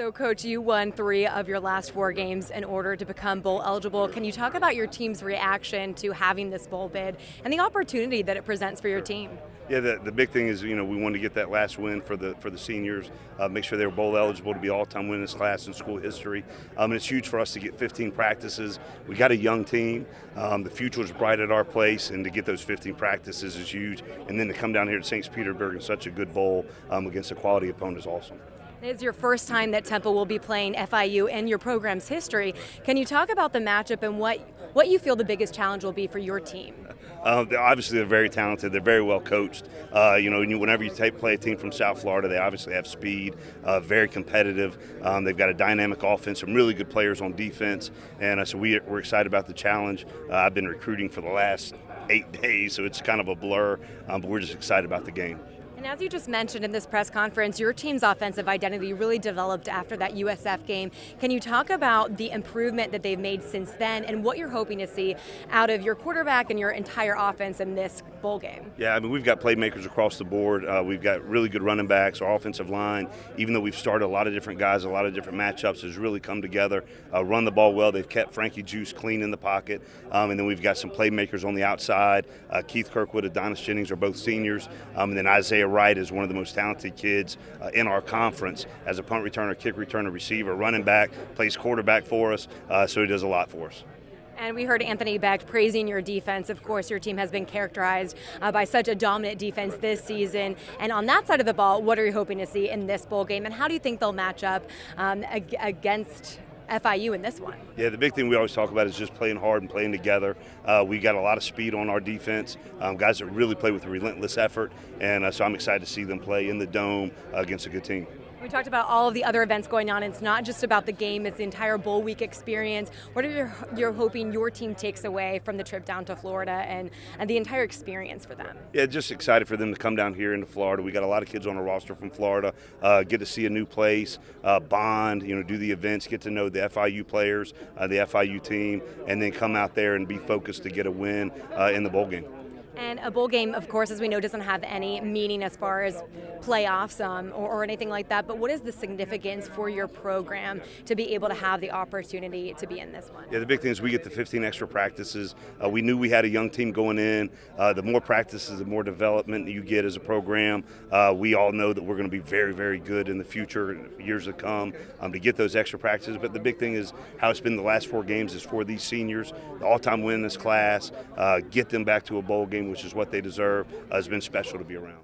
So, Coach, you won 3 of your last 4 games in order to become bowl eligible. Can you talk about your team's reaction to having this bowl bid and the opportunity that it presents for your team? Yeah, the big thing is, we wanted to get that last win for the seniors, make sure they were bowl eligible to be all-time winningest class in school history. And it's huge for us to get 15 practices. We got a young team. The future is bright at our place, and to get those 15 practices is huge. And then to come down here to St. Petersburg in such a good bowl against a quality opponent is awesome. It's your first time that Temple will be playing FIU in your program's history. Can you talk about the matchup and what you feel the biggest challenge will be for your team? Obviously, they're very talented. They're very well coached. Whenever you play a team from South Florida, they obviously have speed, very competitive. They've got a dynamic offense, some really good players on defense, and so we're excited about the challenge. I've been recruiting for the last 8 days, so it's kind of a blur, but we're just excited about the game. And as you just mentioned in this press conference, your team's offensive identity really developed after that USF game. Can you talk about the improvement that they've made since then and what you're hoping to see out of your quarterback and your entire offense in this bowl game? Yeah, we've got playmakers across the board. We've got really good running backs. Our offensive line, even though we've started a lot of different guys, a lot of different matchups, has really come together, run the ball well. They've kept Frankie Juice clean in the pocket. And then we've got some playmakers on the outside. Keith Kirkwood, Adonis Jennings are both seniors. And then Isaiah Wright is one of the most talented kids in our conference as a punt returner, kick returner, receiver, running back, plays quarterback for us, so he does a lot for us. And we heard Anthony Beck praising your defense. Of course, your team has been characterized by such a dominant defense this season. And on that side of the ball, what are you hoping to see in this bowl game? And how do you think they'll match up against FIU in this one? Yeah, the big thing we always talk about is just playing hard and playing together. We got a lot of speed on our defense, guys that really play with a relentless effort, and so I'm excited to see them play in the Dome against a good team. We talked about all of the other events going on. It's not just about the game, it's the entire bowl week experience. What are you're hoping your team takes away from the trip down to Florida and the entire experience for them? Yeah, just excited for them to come down here into Florida. We got a lot of kids on our roster from Florida, get to see a new place, bond, do the events, get to know the FIU players, the FIU team, and then come out there and be focused to get a win in the bowl game. And a bowl game, of course, as we know, doesn't have any meaning as far as playoffs or anything like that. But what is the significance for your program to be able to have the opportunity to be in this one? Yeah, the big thing is we get the 15 extra practices. We knew we had a young team going in. The more practices, the more development you get as a program. We all know that we're going to be very, very good in the future, years to come, to get those extra practices. But the big thing is how it's been the last 4 games is for these seniors, the all-time winningest class, get them back to a bowl game, which is what they deserve. It's been special to be around.